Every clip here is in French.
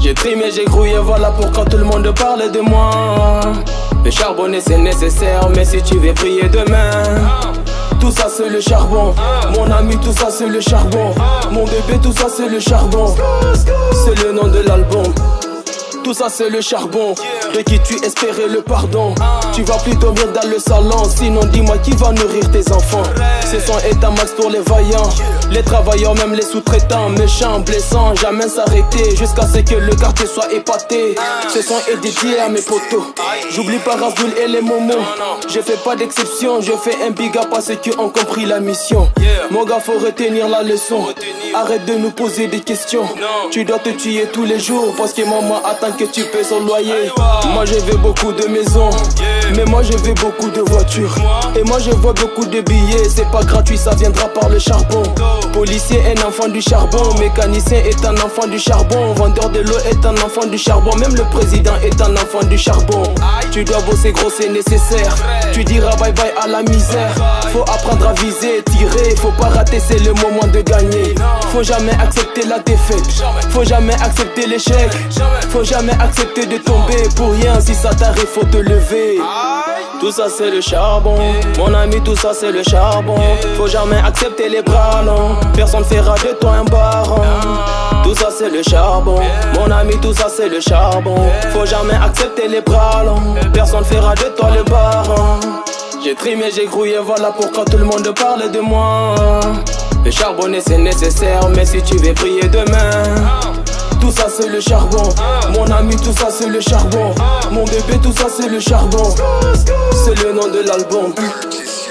J'ai trimé, j'ai grouillé, voilà pourquoi tout le monde parle de moi. Le charbonner c'est nécessaire, mais si tu veux briller demain, tout ça c'est le charbon. Mon ami, tout ça c'est le charbon. Mon bébé, tout ça c'est le charbon. C'est le nom de l'album. Tout ça c'est le charbon. De qui tu espérais le pardon. Tu vas plus dormir dans le salon. Sinon dis-moi qui va nourrir tes enfants. Ce son est un max pour les vaillants, les travailleurs, même les sous-traitants. Méchants, blessants, jamais s'arrêter jusqu'à ce que le quartier soit épaté. Ce son est dédié à mes potos. J'oublie pas Razdoul et les momos. Je fais pas d'exception, je fais un big up à ceux qui ont compris la mission. Mon gars, faut retenir la leçon. Arrête de nous poser des questions. Tu dois te tuer tous les jours parce que maman attend que tu payes son loyer. Moi je veux beaucoup de maisons, mais moi je veux beaucoup de voitures. Et moi je vois beaucoup de billets, c'est pas gratuit, ça viendra par le charbon. Policier est un enfant du charbon, mécanicien est un enfant du charbon, vendeur de l'eau est un enfant du charbon, même le président est un enfant du charbon. Tu dois bosser gros, c'est nécessaire. Tu diras bye bye à la misère. Faut apprendre à viser, tirer, faut pas rater, c'est le moment de gagner. Faut jamais accepter la défaite, faut jamais accepter l'échec, faut jamais accepter de tomber pour rien. Si ça t'arrive, faut te lever. Tout ça c'est le charbon, mon ami, tout ça c'est le charbon. Faut jamais accepter les bras longs, personne fera de toi un baron. Tout ça c'est le charbon, mon ami, tout ça c'est le charbon. Faut jamais accepter les bras longs, personne fera de toi le baron. J'ai trimé, j'ai grouillé, voilà pourquoi tout le monde parle de moi. Le charbonner c'est nécessaire, mais si tu veux briller demain, tout ça c'est le charbon. Mon ami, tout ça c'est le charbon. Mon bébé, tout ça c'est le charbon. C'est le nom de l'album.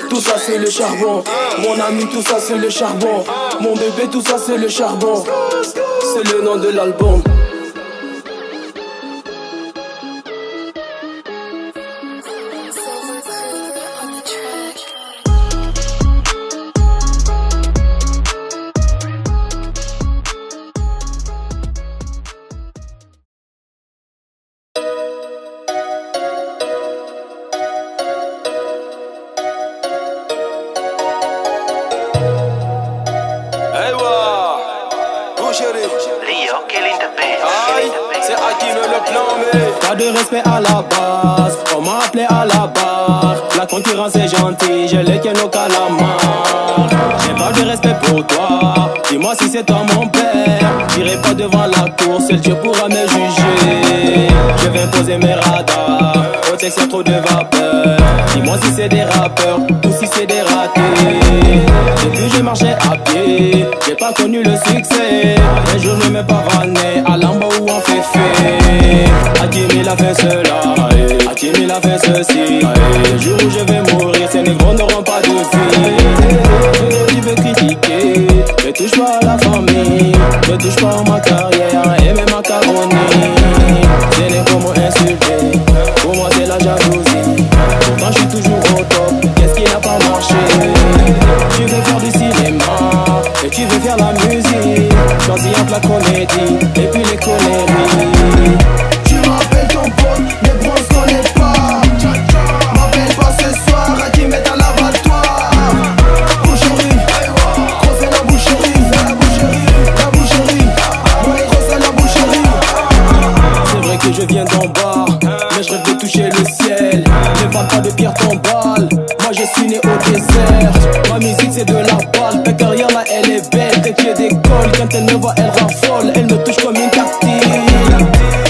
Tout ça c'est le charbon. Mon ami, tout ça c'est le charbon. Mon bébé, tout ça c'est le charbon. C'est le nom de l'album. Pas de respect à la base, on m'a appelé à la barre. La concurrence est gentille, je les tiens au calamar. J'ai pas de respect pour toi, dis-moi si c'est toi mon père. J'irai pas devant la cour, seul Dieu pourra me juger. Je vais poser mes radars, au texte y'a trop de vapeur. Dis-moi si c'est des rappeurs ou si c'est des ratés. Depuis je marchais à pied, j'ai pas connu le succès. Un jour je me pavanais à l'amba où on fait fait. Hakimi a fait cela, Hakimi a fait ceci. Le jour où je vais mourir, ces négros n'auront pas de vie. Tu veux critiquer, ne touche pas à la famille, ne touche pas à ma carrière et mes macaronis. Ces négros m'ont insulté, pour moi c'est la jalousie. Pourtant je suis toujours au top, qu'est-ce qui n'a pas marché? Tu veux faire du cinéma, et tu veux faire la musique. Choisis entre la comédie, et puis les conneries. Tu m'appelles ton pote, mais bon on se connaît pas. M'appelle pas ce soir, à qui met à l'abattoir. Boucherie, gros c'est la boucherie, c'est la boucherie, la boucherie. Mon gros c'est la boucherie. C'est vrai que je viens d'en bas, mais je rêve de toucher le ciel. Ne parle pas de pierre tombale, moi je suis né au désert. Ma musique c'est de la balle, ta carrière là elle est belle. Tes pieds d'école, quand elle me voit elle raffole. Elle me touche comme une tartine.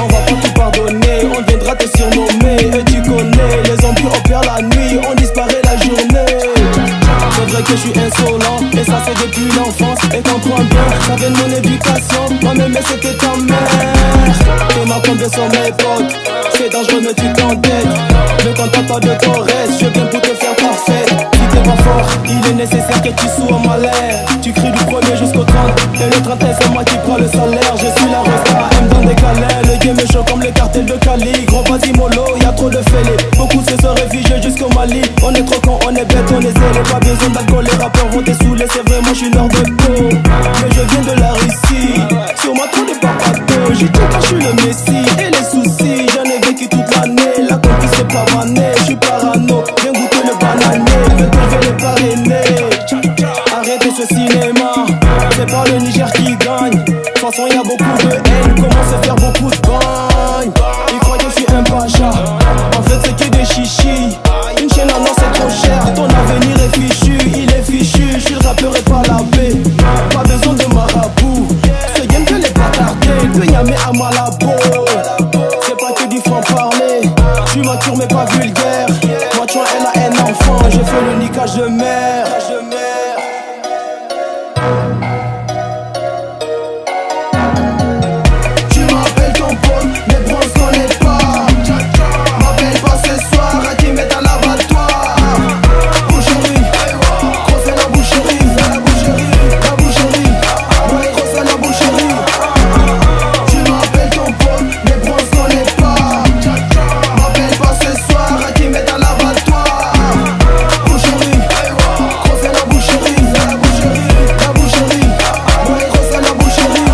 On va pas tout pardonner, on viendra te surnommer. Et tu connais, les zombies opèrent la nuit, on disparaît la journée. C'est vrai que je suis insolent, et ça c'est depuis l'enfance. Et comprends bien, ça vient de mon éducation. Moi-même mais c'était ta mère. T'es ma tombée sur mes potes, c'est dangereux mais tu t'entêtes. Ne contente pas de ton reste, je viens pour te faire ta fête. Si t'es pas fort, il est nécessaire que tu sois malin. Tu cries du 1er jusqu'au 30, et le 31 c'est moi qui prends le salaire. Je suis la resta, M dans des câlins. Le game est chaud comme les cartels de Cali. Gros vas-y mollo, y'a trop de fêlés. Beaucoup se sont réfugiés jusqu'au Mali. On est trop con, on est bête, on est zélé. Pas besoin d'alcool, les rappeurs vont t'essouler. C'est vrai, moi je suis nord de peau, mais je viens de la Russie. Sur moi trop de papato, j'ai tout caché le messie. Et les soucis, j'en ai vécu toute l'année. La conquise c'est pas vanné, je suis parano. Viens goûter le bananier, bientôt je vais les parrainer. Arrêtez ce cinéma, c'est pas le Niger qui gagne. De toute façon y'a beaucoup de haine, comment se faire beaucoup de bagnes. Ils croient que je suis un pacha, en fait c'est que des chichis. Une chaîne en or c'est trop cher, ton avenir est fichu, il est fichu. Je suis le rappeur et pas la paix, pas besoin de marabout. Ce game que les bâtardés, de Yamé à Malabo. C'est pas que du franc-parler, je suis mature mais pas vulgaire. Moi tu vois elle a un enfant, j'ai fait le niquage de mère. Tu m'appelles ton pote, mais bon on se connaît pas. M'appelle pas ce soir, à qui met à l'abattoir. Boucherie, gros c'est la boucherie. La boucherie, ouais gros c'est la boucherie. Tu m'appelles ton pote, mais bon on se connaît pas. M'appelle pas ce soir, à qui met à l'abattoir. Boucherie, gros c'est la boucherie. La boucherie, ouais gros c'est la boucherie.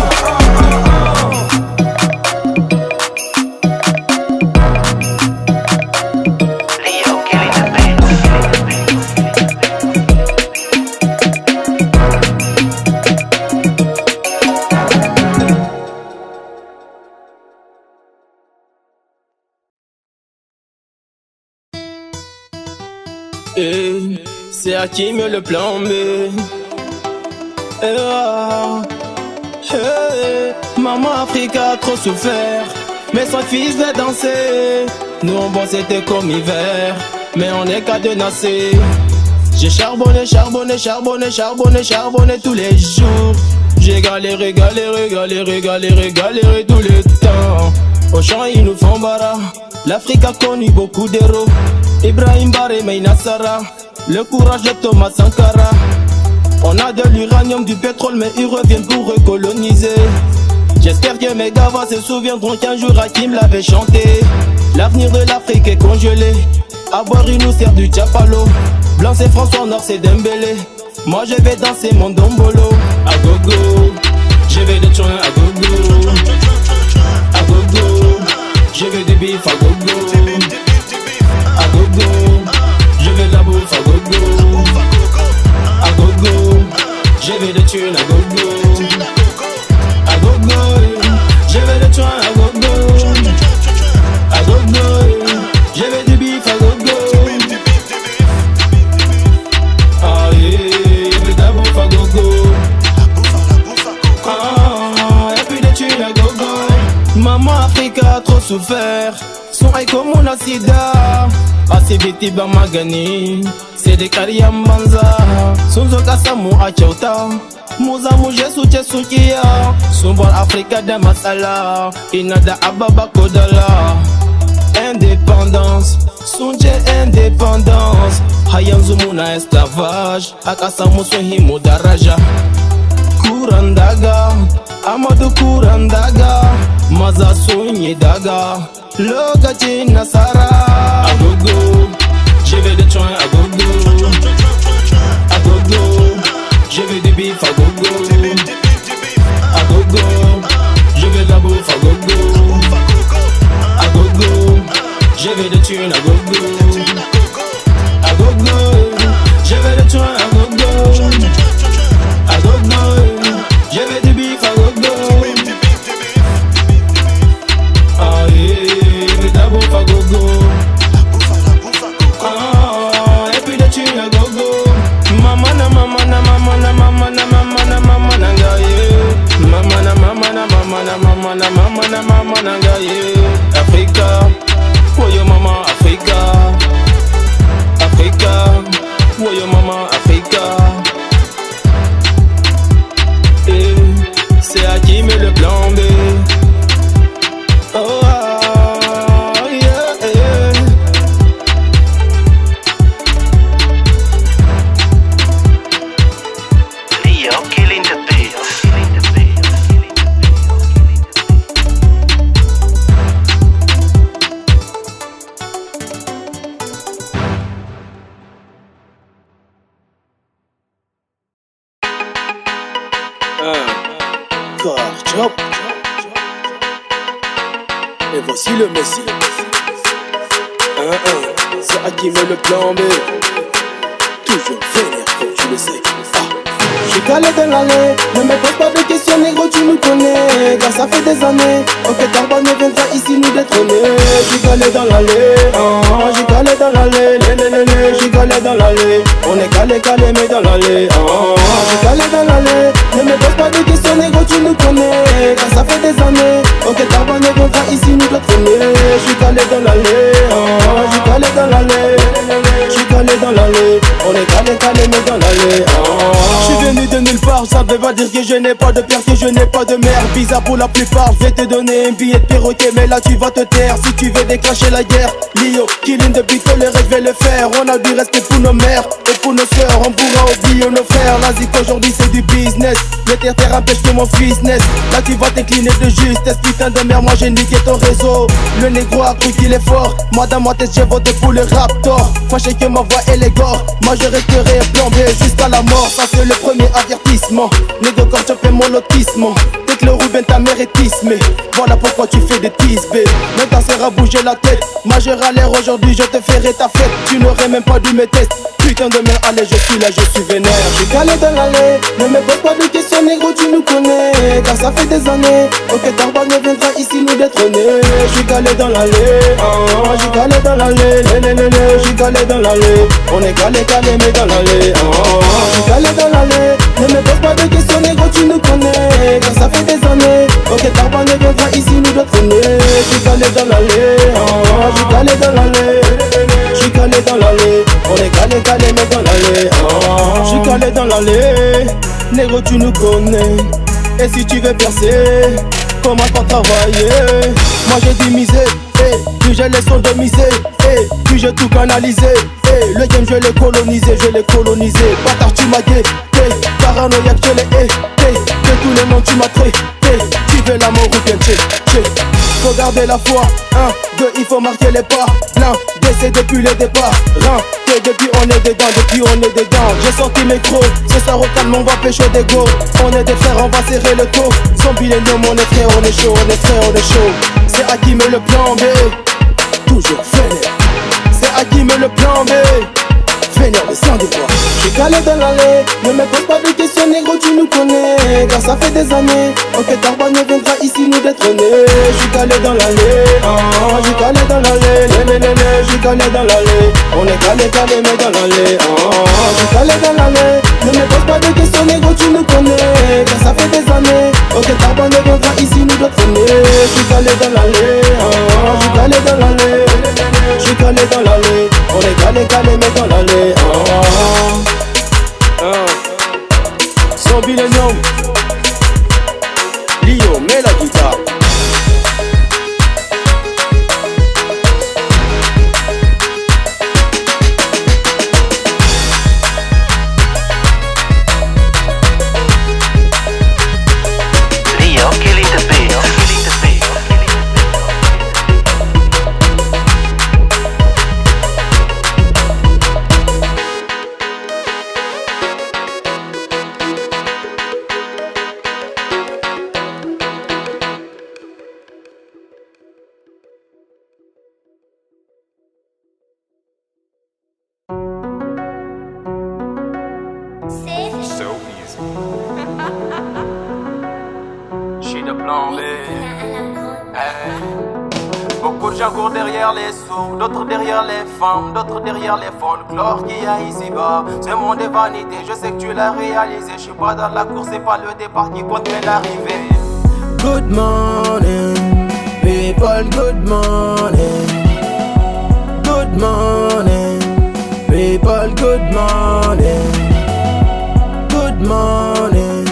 C'est Hakim le plan B. Maman Africa a trop souffert, mais son fils veut danser. Nous on bon c'était comme hiver, mais on est cadenassé. J'ai charbonné tous les jours. J'ai galéré tout le temps. Au champ ils nous font bara. L'Afrique a connu beaucoup d'héros. Ibrahim Baré, Meina Sara, le courage de Thomas Sankara. On a de l'uranium, du pétrole, mais ils reviennent pour recoloniser. J'espère que mes gavas se souviendront qu'un jour Hakim l'avait chanté. L'avenir de l'Afrique est congelé. À boire il nous sert du Tchapalo. Blanc c'est François, noir c'est Dembélé. Moi je vais danser mon dombolo. A gogo, je vais de joint à gogo. A gogo, je vais du bif à gogo. A gogo, je vais de la bouffe à gogo. A gogo, je vais de thunes à gogo. A gogo, je vais de thunes à gogo. A gogo, je vais du bif à gogo. Ah yeah, je vais de la bouffe à gogo. Ah, et puis de thunes à gogo. Maman Africa a trop souffert. Son aïko mon sida. Asibiti ba magani. C'est des kariambanza. Sunzo kasamu achauta. Muza muje suche sukia. Sumbol Africa da masala. Inada ababa kodala. Indépendance. Sunje indépendance. Hayanzu muna esclavage. Akasamu sohimu daraja. Kurandaga. Amadou Kurandaga. Maza sunye daga. Lokaci nasara. A gogo, je vais de joint à gogo. A gogo, je vais du bif à gogo. A gogo, je vais de la bouffe à gogo. A gogo, je vais de thunes à gogo. A gogo, je vais de joint à gogo. A gogo, je vais du bif à gogo. Ah yeah, la bouffe à gogo. Ah, et puis de thunes à gogo. Mamana ngaye. Mamana ngaye. Africa, woyo mama Africa. Africa, woyo mama Africa. Et c'est Hakim le plan B. Oh ah, yeah, yeah. Leo killing the beats. Job. Et voici le Messi. C'est Hakim le plan B. Toujours vénère, comme tu le sais. Ah. J'suis calé dans l'allée, ne me pose pas de questions négro, tu nous connais. Car ça fait des années, ok Tarba ne viendra ici nous détrôner. J'suis calé dans l'allée, j'suis calé dans l'allée, j'suis calé dans l'allée. On est calé mais dans l'allée, j'suis calé dans l'allée, ne me pose pas de questions négro, tu nous connais. Car ça fait des années, ok Tarba ne viendra ici nous détrôner. J'suis calé dans l'allée, j'suis calé dans l'allée, j'suis calé dans l'allée. On est calé mais dans l'allée, J'suis venu de nulle part, ça veut pas dire que je n'ai pas de père, que je n'ai pas de mère. Bizarre pour la plupart, je vais te donner un billet de perroquet, mais là tu vas te taire si tu veux déclencher la guerre. Lio, killing de Bito, le reste je vais le faire. On a du respect pour nos mères et pour nos soeurs, on pourra oublier nos frères. La zik aujourd'hui c'est du business, le terre empêche que mon fils naisse. Là tu vas t'incliner de justesse, putain de merde, moi j'ai niqué ton réseau. Le négro a cru qu'il est fort, moi dans ma tête j'ai voté pour le raptor. Fâché que ma voix elle est gore, moi je resterai plombé jusqu'à la mort. Ça c'est le premier avertissement, négro quand tu fais mon lotissement. Dès que le Ruben ta mère est tismée, voilà pourquoi tu fais des tisbés. Maintenant ça bouger la tête, majeur à l'air aujourd'hui je te ferai ta fête. Tu n'aurais même pas dû me tester, putain de merde, allez je suis là, je suis vénère. J'suis calé dans l'allée, ne me pose pas de questions négro, tu nous connais. Car ça fait des années, ok Tarba ne viendra ici nous détrôner. J'suis calé dans l'allée, j'suis calé dans l'allée, j'suis calé dans l'allée. On est calé mais dans l'allée, j'suis calé dans l'allée, ne me pose pas de questions négro, tu nous connais. Car ça fait des années, ok Tarba ne viendra ici nous détrôner. J'suis calé dans l'allée, j'suis calé dans l'allée, j'suis calé dans l'allée. On est calé mais dans l'allée, j'suis calé dans l'allée. Négro tu nous connais, et si tu veux percer, commence par travailler. Moi j'ai dit miser, puis j'ai les sons de miser, puis j'ai tout canalisé. Le game je l'ai colonisé, bâtard tu m'as guetté, paranoïaque je l'ai de tous les noms tu m'as traité. Tu veux l'amour ou bien tché. Faut garder la foi, 1, 2, il faut marquer les pas. L'un, c'est depuis le départ, que depuis on est dedans, j'ai sorti mes crocs, c'est ça recalme, on va pécho des go. On est des frères, on va serrer le taux. Zombie les noms, on est frères, on est chaud, C'est à qui met le plan B, toujours vénère. C'est à qui met le plan B, vénère mais sans déboire. J'suis calé dans l'allée, ne me pose pas de questions négro, tu nous connais. Car ça fait des années, ok Tarba ne viendra ici nous détrôner. J'suis calé dans l'allée, j'suis calé dans l'allée, j'suis calé dans l'allée. On est calé mais dans l'allée, j'suis calé dans l'allée, ne me pose pas de questions négro, tu nous connais. Car ça fait des années, ok Tarba ne viendra ici nous détrôner. J'suis calé dans l'allée, j'suis calé dans l'allée, j'suis calé dans l'allée. On est calé mais dans l'allée, Zombie les noms, Lio, mets la guitare. Rio, killing the beat. So easy. J'suis de plan B. Beaucoup de gens courent derrière les sous, d'autres derrière les femmes, d'autres derrière les folklores qu'il y a ici-bas. Ce monde est vanité, je sais que tu l'as réalisé. J'suis pas dans la course, c'est pas le départ qui compte mais l'arrivée. Good morning, people, good morning. Good morning, people, good morning. Good morning,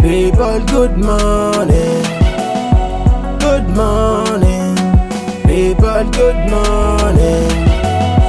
people, good morning. Good morning, people, good morning.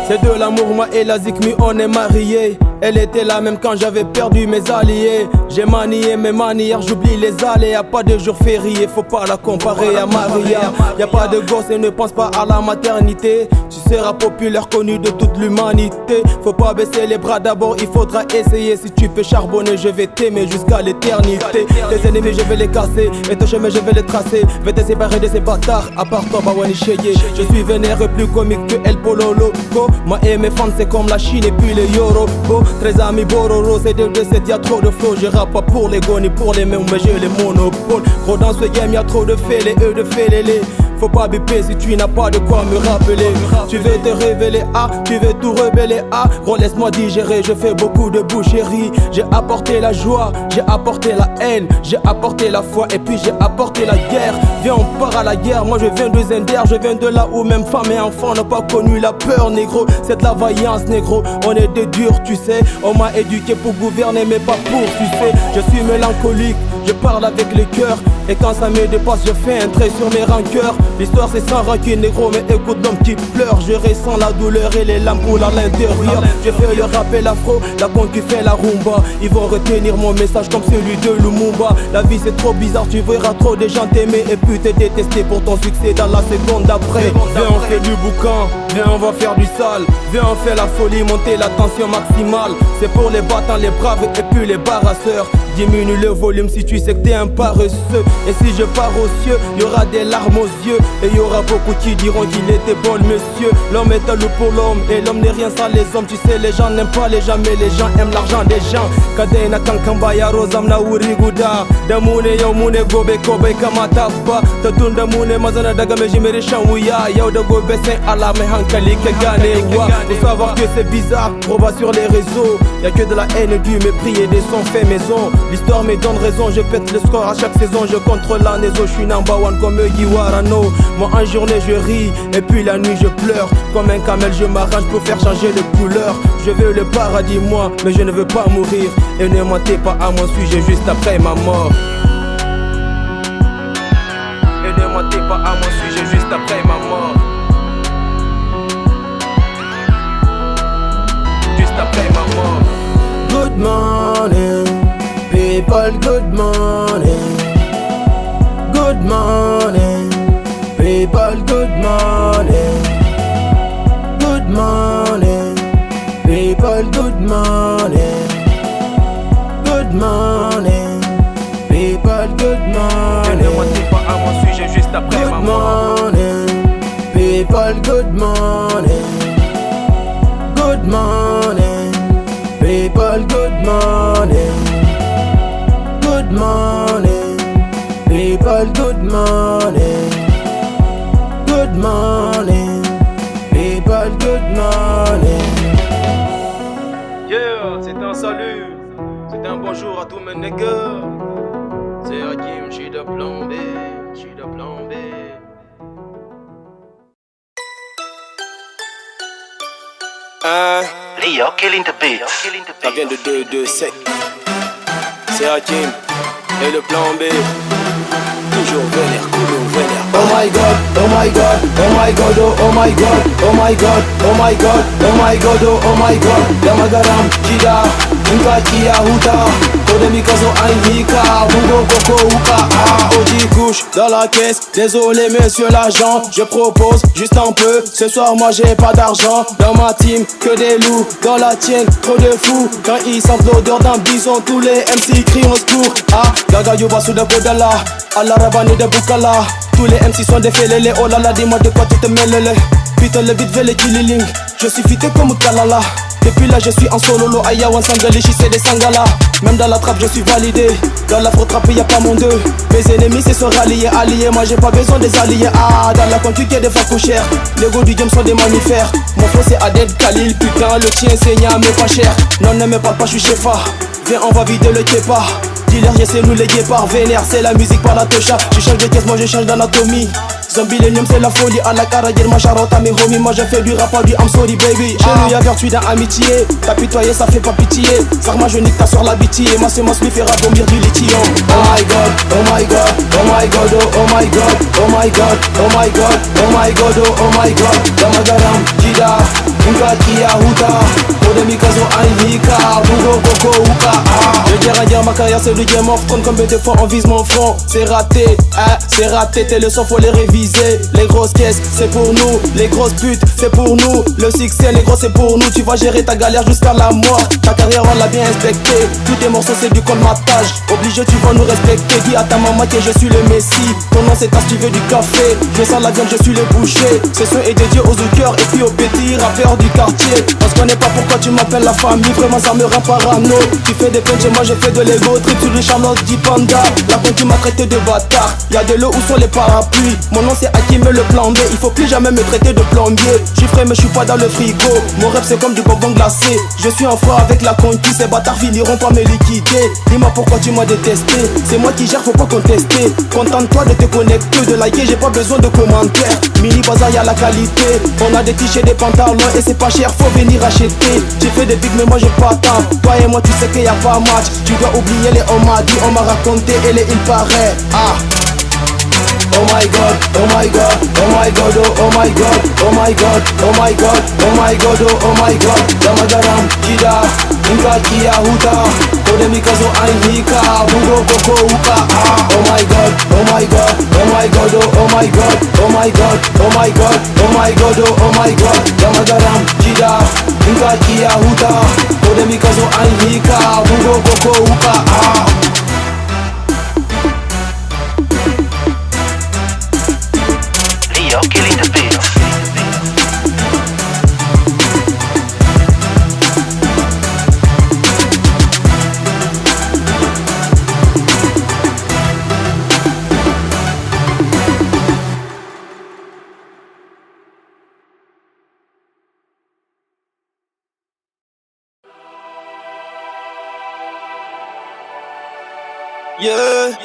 C'est de l'amour, moi et la Zikmi, on est mariés. Elle était là même quand j'avais perdu mes alliés. J'ai manié mes manières, j'oublie les aléas. Pas de jour férié, faut pas la comparer à Maria. Y'a pas de gosse et ne pense pas à la maternité. Tu seras populaire, connu de toute l'humanité. Faut pas baisser les bras, d'abord il faudra essayer. Si tu peux charbonner, je vais t'aimer jusqu'à l'éternité. Les ennemis je vais les casser, et ton chemin je vais les tracer. Vais te séparer de ces bâtards, à part toi Bawani Cheye. Je suis vénère plus comique que El Polo Loco. Moi et mes fans c'est comme la Chine et puis les Yoruba. 13 amis Bororo, c'est 2-2-7, y'a trop de flow. Je rappe pas pour les go ni pour les mêmes, mais j'ai les monopoles. Gros dans ce game y'a trop de fêlés, de fêlés. Faut pas biper si tu n'as pas de quoi me rappeler. Tu veux te révéler, tu veux tout rebeller, gros laisse-moi digérer, je fais beaucoup de boucherie. J'ai apporté la joie, j'ai apporté la haine, j'ai apporté la foi et puis j'ai apporté la guerre. Viens on part à la guerre, moi je viens de Zender, je viens de là où même femmes et enfants n'ont pas connu la peur négro. C'est de la vaillance négro, on est des durs tu sais. On m'a éduqué pour gouverner mais pas pour sucer. Je suis mélancolique, je parle avec le cœur. Et quand ça me dépasse je fais un trait sur mes rancœurs. L'histoire c'est sans rancune négro, mais écoute l'homme qui pleure. Je ressens la douleur et les larmes coulent à l'intérieur. Je fais le rap et l'afro, la concu fait la rumba. Ils vont retenir mon message comme celui de Lumumba. La vie c'est trop bizarre, tu verras trop de gens t'aimer et puis te détester pour ton succès dans la seconde d'après. Viens on fait du boucan, viens on va faire du sale. Viens on fait la folie, monter la tension maximale. C'est pour les battants, les braves et puis les barasseurs. Diminue le volume si tu sais que t'es un paresseux. Et si je pars aux cieux, y'aura des larmes aux yeux. Et y'aura beaucoup qui diront qu'il était bon le monsieur. L'homme est un loup pour l'homme et l'homme n'est rien sans les hommes. Tu sais les gens n'aiment pas les gens mais les gens aiment l'argent des gens. Kadena kankamba ya rozam na uriguda. Damune yo mune gobe kobe kamataba. Tatunda mune mazana daga mejimere shanwuya. Yo de gobe saint ala me hankali ke gane wa. Faut savoir que c'est bizarre, on va sur les réseaux. Y'a que de la haine, du mépris et des sons faits maison. L'histoire me donne raison, je pète le score à chaque saison. Je contrôle la néso, je suis number one comme Giwarano. Moi en journée je ris et puis la nuit je pleure. Comme un camel je m'arrange pour faire changer de couleur. Je veux le paradis moi, mais je ne veux pas mourir. Et ne mentez pas à mon sujet juste après ma mort. Et ne mentez pas à mon sujet juste après ma mort. Juste après ma mort. Good morning, people, good morning. Good morning, people, good morning. Good morning, people, good morning. Good morning, people, good morning. Ne mentez pas à mon sujet juste après ma mort. Good morning, people, good morning. Good morning, people, good morning. Good morning, people, good morning. Good morning, people, good morning. Yeah, c'est un salut, c'est un bonjour à tous mes niggas. C'est Hakim, j'suis de plan B, j'suis de plan B. Rio killing the beats. Ça vient de 2-2-7. C'est Hakim et le plan B. Toujours vénère, coulon vénère. Oh my god, oh my god, oh my god, oh my god, oh my god, oh my god, oh my god, oh my god. Damagaram, Kida, Inka Kia Huta, Kodemikazo Aïnika, Bugo Koko Uka, Oji couche dans la caisse. Désolé monsieur l'agent, je propose juste un peu. Ce soir moi j'ai pas d'argent. Dans ma team, que des loups, dans la tienne, trop de fous. Quand ils sentent l'odeur d'un bison, tous les MC crient au secours. Gaga Yuba Souda Kodala, Allah Rabani de Bukala. Tous les MC sont des félélés, oh là là, dis-moi de quoi tu te mêles. Putain le beat veut les killing, je suis fité comme Kalala. Depuis là je suis en solo, Ayawan Sangali, c'est des Sangala. Même dans la trappe je suis validé, dans la fraude trappe y'a pas mon deux. Mes ennemis c'est se rallier, alliés, moi j'ai pas besoin des alliés. Dans la conquête des facouchères, les gars du game sont des mammifères. Mon flow c'est Aded Khalil, putain le tien c'est Nia mais pas cher. Non ne me parle pas, je suis chefa, viens on va vider le kepa. Dealer, j'essaie nous les guépards vénère, c'est la musique par la tocha. Je change de caisse, moi je change d'anatomie. Zombilenium c'est la folie, à la carrière, ma charotte à mes homies. Moi je fais du rap, du I'm sorry baby. Chez nous y'a vertu dans amitié, t'apitoyer ça fait pas pitié. Sarma je nique ta soeur la bitié, ma semence lui fera vomir du lithium. Oh my god, oh my god, oh my god, oh my god, oh my god, oh my god, oh my god, oh my god. Damagaram, Kida, Inka Kia Huta, Kodemikazo Aïnika, Bugo Koko Uka. Je dirais dire ma carrière c'est du game of thrones. Combien de fois on vise mon front, c'est raté, c'est raté. Tes leçons faut les réviser. Les grosses caisses c'est pour nous, les grosses putes c'est pour nous. Le succès les gros c'est pour nous. Tu vas gérer ta galère jusqu'à la mort. Ta carrière on l'a bien inspecté. Tous tes morceaux c'est du colmatage. Obligé tu vas nous respecter. Dis à ta maman que je suis le messie. Ton nom c'est tas, tu veux du café. Je sens la viande, je suis le boucher. Ce son est dédié aux hookers et puis aux petits rappeurs du quartier. On se connaît pas pourquoi tu m'appelles la famille, vraiment ça me rend parano. Tu fais des punches et moi je fais de l'ego. Trip sur le Charlotte dit panda. La concu m'a traité de bâtard. Y'a de l'eau où sont les parapluies. Mon nom c'est Hakim le plan B. Il faut plus jamais me traiter de plombier. Je suis frais mais je suis pas dans le frigo. Mon rêve c'est comme du bonbon glacé. Je suis en froid avec la concu. Ces bâtards finiront par me liquider. Dis-moi pourquoi tu m'as détesté. C'est moi qui gère, faut pas contester. Contente-toi de te connecter, de liker, j'ai pas besoin de commentaires. Mini bazar y'a la qualité. On a des t-shirts, des pantalons et c'est pas cher, faut venir acheter. J'ai fait des bigs mais moi j'ai pas tant. Toi et moi tu sais qu'il y a pas match. Tu dois oublier les on m'a dit, on m'a raconté et les il paraît. Ah. Oh my god, oh my god, oh my god, oh my god, oh my god, oh my god, oh my god, oh my god. Damagaram, Kida, Inka Kia Huta, Kodemikazo Ainhika, Bugo Koko Uka. Oh my god, oh my god, oh my god, oh my god, oh my god, oh my god, oh my god, oh my god. Damagaram, Kida, Inka Kia Huta, Kodemikazo Ainhika, Bugo Koko Uka. Leo killing the beat. Yeah.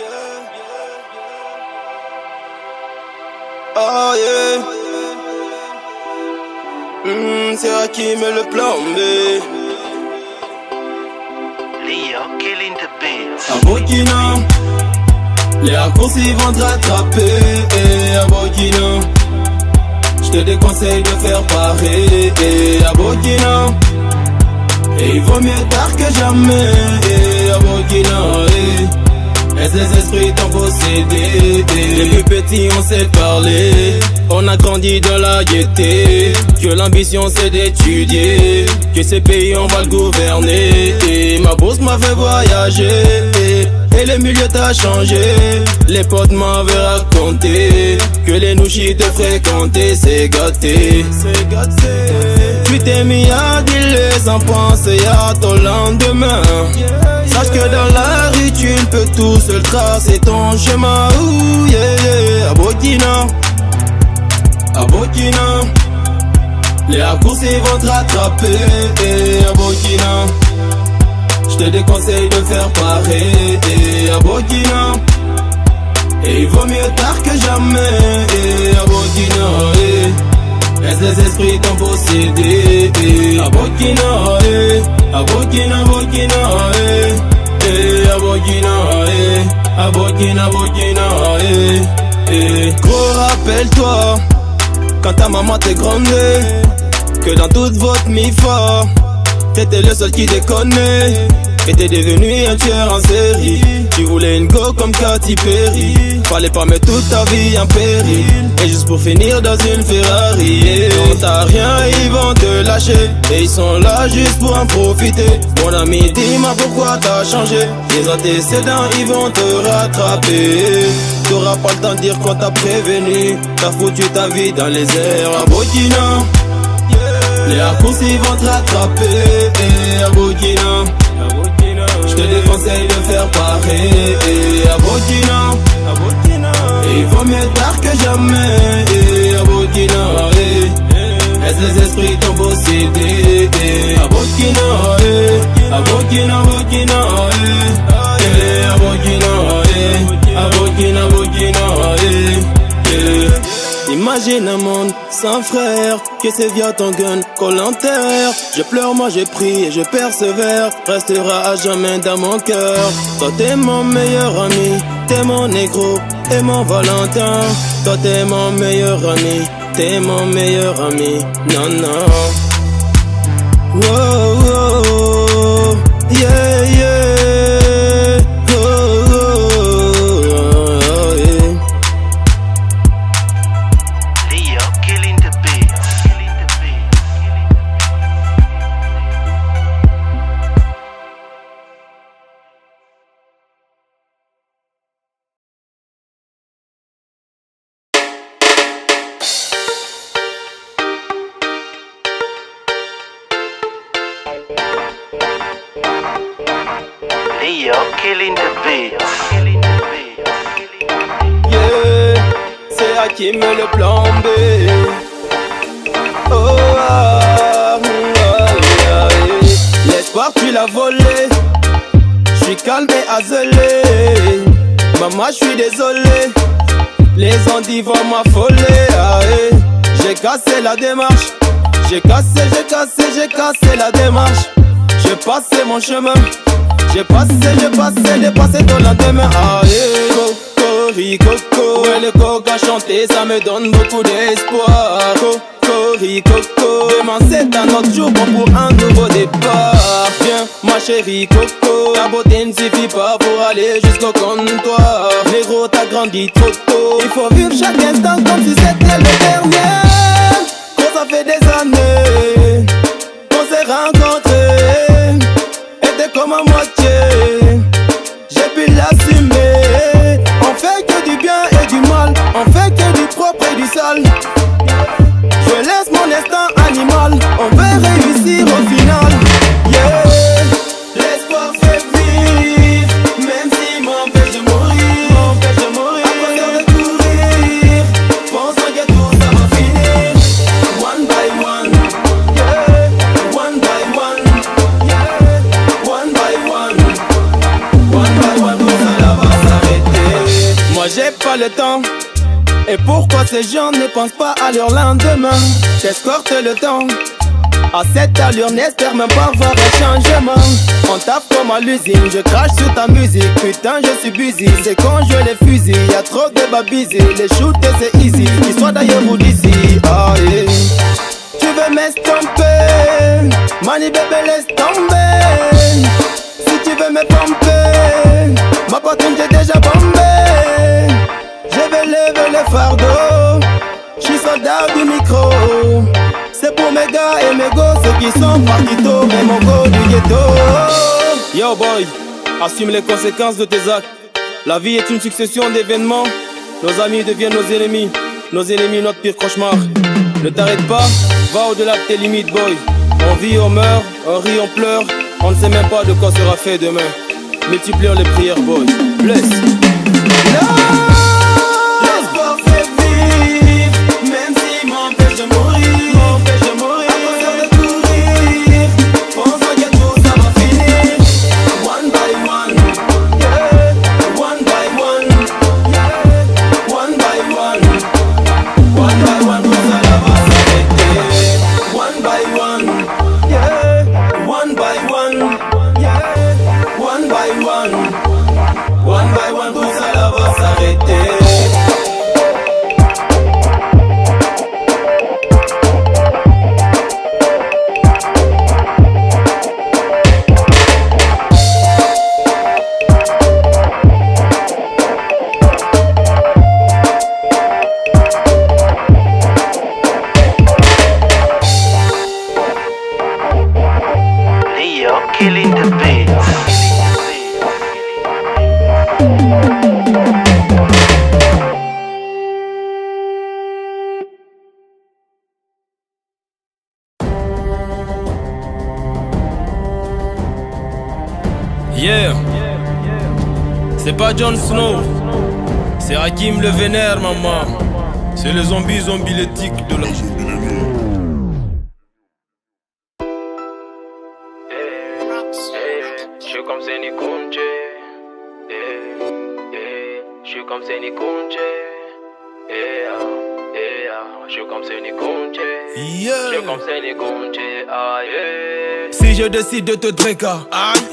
Oh yeah. C'est Hakim le plan B. Leo killing the beat. À Burkina, les raccourcis vont te rattraper. À Burkina, je te déconseille de faire pareil. À Burkina, et il vaut mieux tard que jamais. À Burkina, est-ce les esprits t'ont possédé? Les plus petits on sait parler. On a grandi dans la gaieté. Que l'ambition c'est d'étudier. Que ces pays on va le gouverner. Et ma bourse m'a fait voyager. Et le milieu t'a changé. Les potes m'avaient raconté que les nouchis te fréquentaient. C'est gâté. Tu t'es mis à dire les en penser à ton lendemain. Sache que dans la rue tu ne peux tout seul tracer ton chemin. Ouh, yeah, yeah. À Burkina, à Burkina, les raccourcis vont te rattraper. À Burkina, je te déconseille de faire pareil. À Burkina, et il vaut mieux tard que jamais. À Burkina, est-ce les esprits t'ont possédé? À Burkina, à Burkina, Burkina, à Burkina, à Burkina, Burkina, Gros, rappelle-toi, quand ta maman t'est grondée, que dans toute votre mi-fa, t'étais le seul qui déconnait. Et t'es devenu un tueur en série. Tu voulais une go comme Katy Perry. Fallait pas mettre toute ta vie en péril. Et juste pour finir dans une Ferrari. Non t'as rien, ils vont te lâcher. Et ils sont là juste pour en profiter. Mon ami, dis-moi pourquoi t'as changé. Les antécédents, ils vont te rattraper. T'auras pas le temps de dire qu'on t'a prévenu. T'as foutu ta vie dans les airs. À Burkina, les raccourcis vont te rattraper. À Burkina, je te déconseille de faire pareil. À Burkina, et il vaut mieux tard que jamais. À Burkina, est-ce les esprits t'ont possédé? À Burkina, à Burkina, Burkina, à Burkina, à Burkina, Burkina. Imagine un monde sans frère, que c'est via ton gun qu'on l'enterre. Je pleure, moi j'ai pris et je persévère, restera à jamais dans mon cœur. Toi t'es mon meilleur ami, t'es mon négro et mon Valentin. Toi t'es mon meilleur ami, t'es mon meilleur ami, non non. Wow, wow, yeah, yeah. Oh, oh, oh, yeah. Leo killing the beat. Leo killing the beat. Yeah, c'est Hakim le plan B. Oh, l'espoir tu l'as volé. J'suis calme et azelé. Maman j'suis désolé. Les ondits vont m'affoler. J'ai cassé la démarche. J'ai cassé la démarche. J'ai passé mon chemin. J'ai dépassé ton lendemain. Cocoricoco, ouais, le coq a chanté, ça me donne beaucoup d'espoir. Cocoricoco, demain c'est un autre jour, bon pour un nouveau départ. Viens ma chérie Coco, ta beauté ne suffit pas pour aller jusqu'au comptoir. Négro t'as grandi trop tôt, il faut vivre chaque instant comme si c'était le dernier. Quand ça fait des années qu'on s'est rencontrés, et t'es comme à moitié, j'ai pu l'assumer. On fait que du bien et du mal, on fait que du propre et du sale. Je laisse mon instinct animal, on veut réussir au final. Yeah, l'espoir fait vivre, même s'il m'empêche de mourir. À cause de courir, pensant que tout ça va finir. One by one, yeah, one by one, yeah, one by one, tout ça là va s'arrêter. Moi j'ai pas le temps. Et pourquoi ces gens ne pensent pas à leur lendemain? J'escorte le temps. À cette allure n'espère même pas voir un changement. On tape comme à l'usine, je crache sur ta musique. Putain je suis busy, c'est quand je les fusille. Y'a trop de babysy, les shooter c'est easy. Qu'ils soient d'ailleurs ou d'ici, yeah. Tu veux m'estomper, mani bébé laisse tomber. Si tu veux me pomper, ma poitrine j'ai déjà bombé. Je vais lever le fardeau, j'suis soldat du micro. C'est pour mes gars et mes gosses qui sont partis tôt, mais mon go du ghetto. Yo boy, assume les conséquences de tes actes. La vie est une succession d'événements. Nos amis deviennent nos ennemis notre pire cauchemar. Ne t'arrête pas, va au-delà de tes limites boy. On vit, on meurt, on rit, on pleure. On ne sait même pas de quoi sera fait demain. Multiplions les prières boy. Bless. No! Killing the beat. Yeah, c'est pas Jon Snow, c'est Hakim le Vénère, maman. C'est le zombie zombilétique de la Je suis comme Zeni Kunje. Je suis comme Zeni Kunje. Je suis comme Zeni Kunje. Je suis comme Zeni Kunje. Si je décide de te dréca,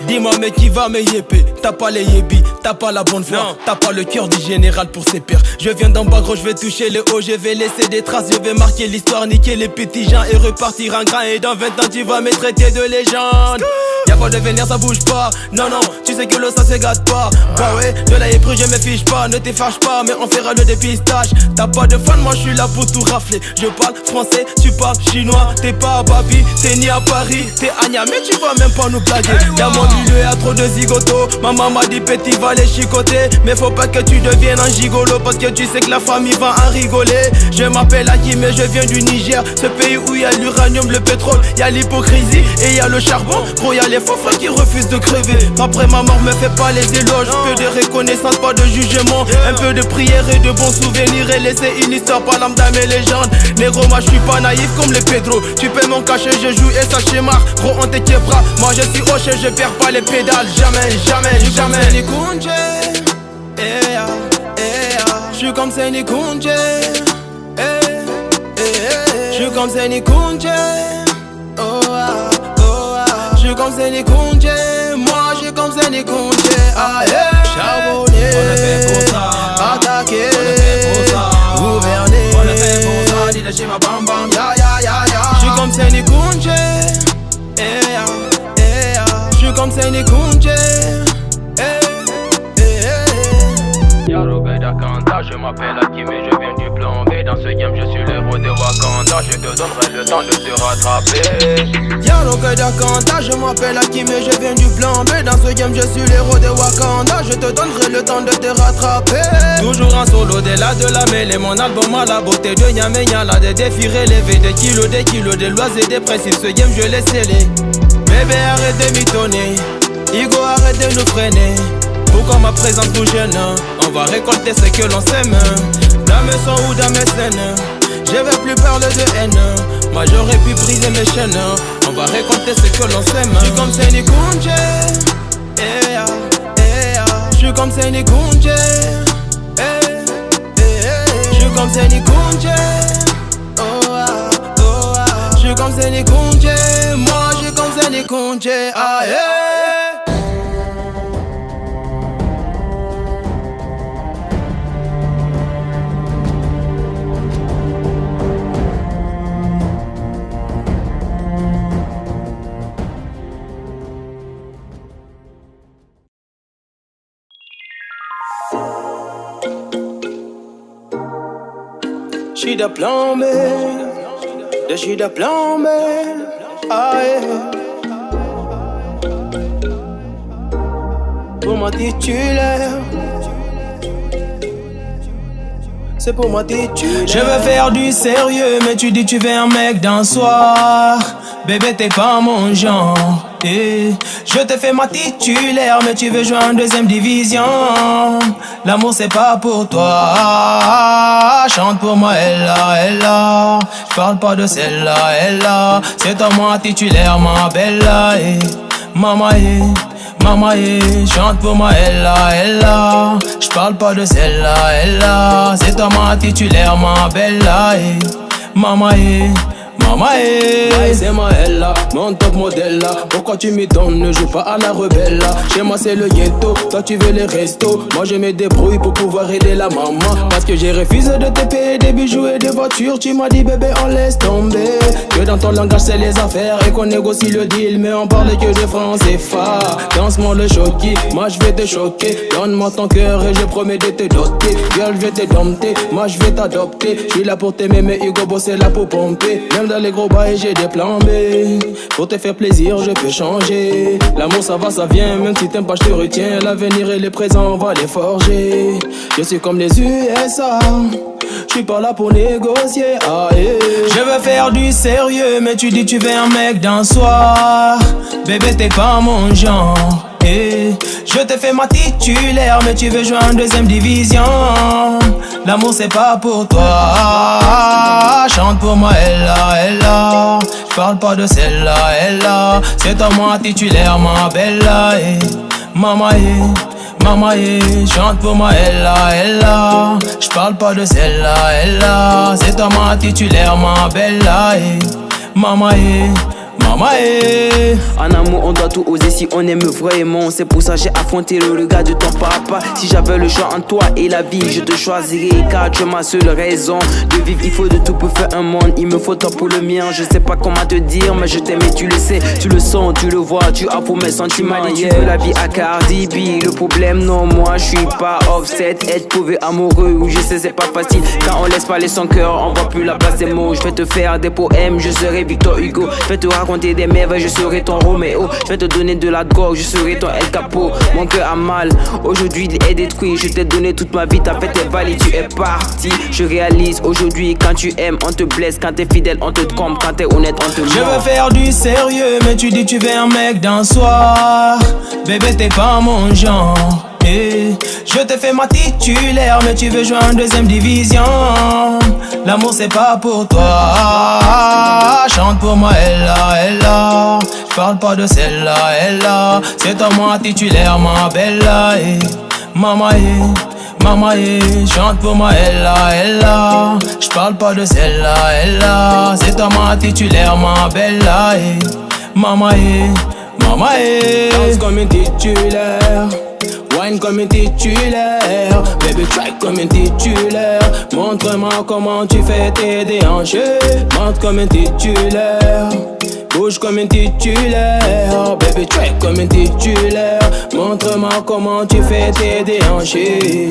dis-moi mais qui va me yéper? T'as pas les yébis, t'as pas la bonne foi, t'as pas le cœur du général pour ses pères. Je viens d'en bas gros, je vais toucher le haut, je vais laisser des traces, je vais marquer l'histoire, niquer les petits gens et repartir en grand. Et dans 20 ans tu vas me traiter de légende. Y'a pas de vénère, ça bouge pas. Non, non, tu sais que l'eau ça se gâte pas. Bah ouais, de la épris je me fiche pas. Ne t'effache pas, mais on fera le dépistage. T'as pas de fan, moi je suis suis là pour tout rafler. Je parle français, tu parles chinois. T'es pas à Babi, t'es ni à Paris. T'es à Niamey, tu vas même pas nous blaguer. Y'a mon milieu, y'a trop de zigotos. Maman m'a dit petit va les chicoter. Mais faut pas que tu deviennes un gigolo, parce que tu sais que la famille va en rigoler. Je m'appelle Hakim mais je viens du Niger. Ce pays où y'a l'uranium, le pétrole, y'a l'hypocrisie et y'a le charbon. Gros y'a les faux frères qui refusent de crever. Après ma mort me fais pas les éloges. Peu de reconnaissance, pas de jugement. Un peu de prière et de bons souvenirs. Et laisser une histoire par lambda mes légendes. Négro moi je suis pas naïf comme les Pedro. Tu peux mon cachet, je joue et ça schéma. Gros on te quiebra, moi je suis hoché, je perds pas les pédales. Jamais, jamais, jamais. Je suis comme Seni Kunje. Je suis comme Seni Kunje. Oh ah, oh ah. Je suis comme Seni Kunje. Moi je suis comme Seni Kunje. Ah yeah. Charbonné, on est fait pour ça. Attaqué, on est fait pour ça. Gouverner, on est fait pour ça. Dis le schéma bam bam, ya ya ya ya. Je suis comme Seni Kunje. Je suis comme Seni Kunje. Je m'appelle Hakim et je viens du plan B. Dans ce game je suis l'héros de Wakanda. Je te donnerai le temps de te rattraper. Yaro que d'Akanta, je m'appelle Hakim et je viens du plan B. Dans ce game je suis l'héros de Wakanda. Je te donnerai le temps de te rattraper. Toujours en solo, au-delà de la mêlée. Mon album a la beauté de Niamey Niala. Des défis relevés, des kilos, des lois et des principes. Ce game je l'ai scellé. Bébé arrête de mitonner, Igo arrête de nous freiner. Pourquoi ma présence vous gêne? On va récolter ce que l'on sème. Dans mes sons ou dans mes scènes, je vais plus parler de haine. Moi j'aurais pu briser mes chaînes. On va récolter ce que l'on sème. Je suis comme Seni Kunje. Je suis comme Seni Kunje. Je suis comme Seni Kunje. Oh ah, oh ah. Je suis comme Seni Kunje. Moi je suis comme Seni Kunje. Ah yeah. J'suis de plan B, je suis de plan B. Ah yeah. Pour ma titulaire, c'est pour ma titulaire. Je veux faire du sérieux, mais tu dis tu veux un mec d'un soir. Bébé t'es pas mon genre. Je te fais ma titulaire, mais tu veux jouer en deuxième division. L'amour c'est pas pour toi. Chante pour moi, Ella. J'parle pas de celle-là, Ella. C'est toi moi titulaire, ma bella. Maman, chante pour moi, Ella. J'parle pas de celle-là, Ella. C'est toi ma titulaire, ma bella. Maman, c'est ma Ella, mon top modèle là. Pourquoi tu m'y donnes, ne joue pas à la rebelle là. Chez moi c'est le ghetto, toi tu veux les restos. Moi je me débrouille pour pouvoir aider la maman. Parce que j'ai refusé de te payer des bijoux et des voitures. Tu m'as dit bébé on laisse tomber. Que dans ton langage c'est les affaires et qu'on négocie le deal. Mais on parle que de francs CFA. Danse-moi le choqué, moi je vais te choquer. Donne-moi ton cœur et je promets de te doter. Girl je vais te dompter, moi je vais t'adopter. Je suis là pour t'aimer mais Hugo Boss est là pour pomper. Même dans les gros bails j'ai des plans B. Pour te faire plaisir je peux changer. L'amour ça va ça vient, même si t'aimes pas je te retiens. L'avenir et les présents on va les forger. Je suis comme les USA, je suis pas là pour négocier. Ah, yeah. Je veux faire du sérieux, mais tu dis tu veux un mec d'un soir. Bébé t'es pas mon genre. Je te fais ma titulaire, mais tu veux jouer en deuxième division. L'amour c'est pas pour toi. Chante pour moi, Ella. J'parle pas de celle-là, Ella. C'est toi moi titulaire, ma bella. Maman, chante pour moi, Ella. J'parle pas de celle-là, Ella. C'est toi ma titulaire, ma bella. Maman, Maman, En amour on doit tout oser si on aime vraiment. C'est pour ça j'ai affronté le regard de ton papa. Si j'avais le choix entre toi et la vie, je te choisirais, car tu es ma seule raison de vivre. Il faut de tout pour faire un monde, il me faut toi pour le mien. Je sais pas comment te dire, mais je t'aime et tu le sais. Tu le sens, tu le vois, tu as pour mes sentiments. Et tu veux la vie à Cardi B. Le problème non, moi je suis pas Offset. Être pauvre et amoureux, oui je sais c'est pas facile. Quand on laisse parler son cœur, on voit plus la place des mots. Je vais te faire des poèmes, je serai Victor Hugo. Je vais te raconter des merveilles, je serai ton Roméo. Je vais te donner de la drogue, je serai ton El Capo. Mon cœur a mal, aujourd'hui il est détruit. Je t'ai donné toute ma vie, t'as fait tes valides, tu es parti. Je réalise aujourd'hui, quand tu aimes, on te blesse. Quand t'es fidèle, on te trompe. Quand t'es honnête, on te ment. je veux faire du sérieux, mais tu dis tu veux un mec d'un soir. Bébé, t'es pas mon genre. Je te fais ma titulaire, mais tu veux jouer en deuxième division. L'amour c'est pas pour toi. Chante pour moi, Ella. J'parle pas de celle-là, Ella. C'est toi moi titulaire, ma bella. Maman, chante pour moi, Ella. J'parle pas de celle-là, Ella. C'est toi ma titulaire, ma bella. Maman, danse comme une titulaire. Wine comme une titulaire, baby track comme une titulaire. Montre-moi comment tu fais tes déhanchés. Monte comme une titulaire, bouge comme une titulaire. Baby track comme une titulaire. Montre-moi comment tu fais tes déhanchés.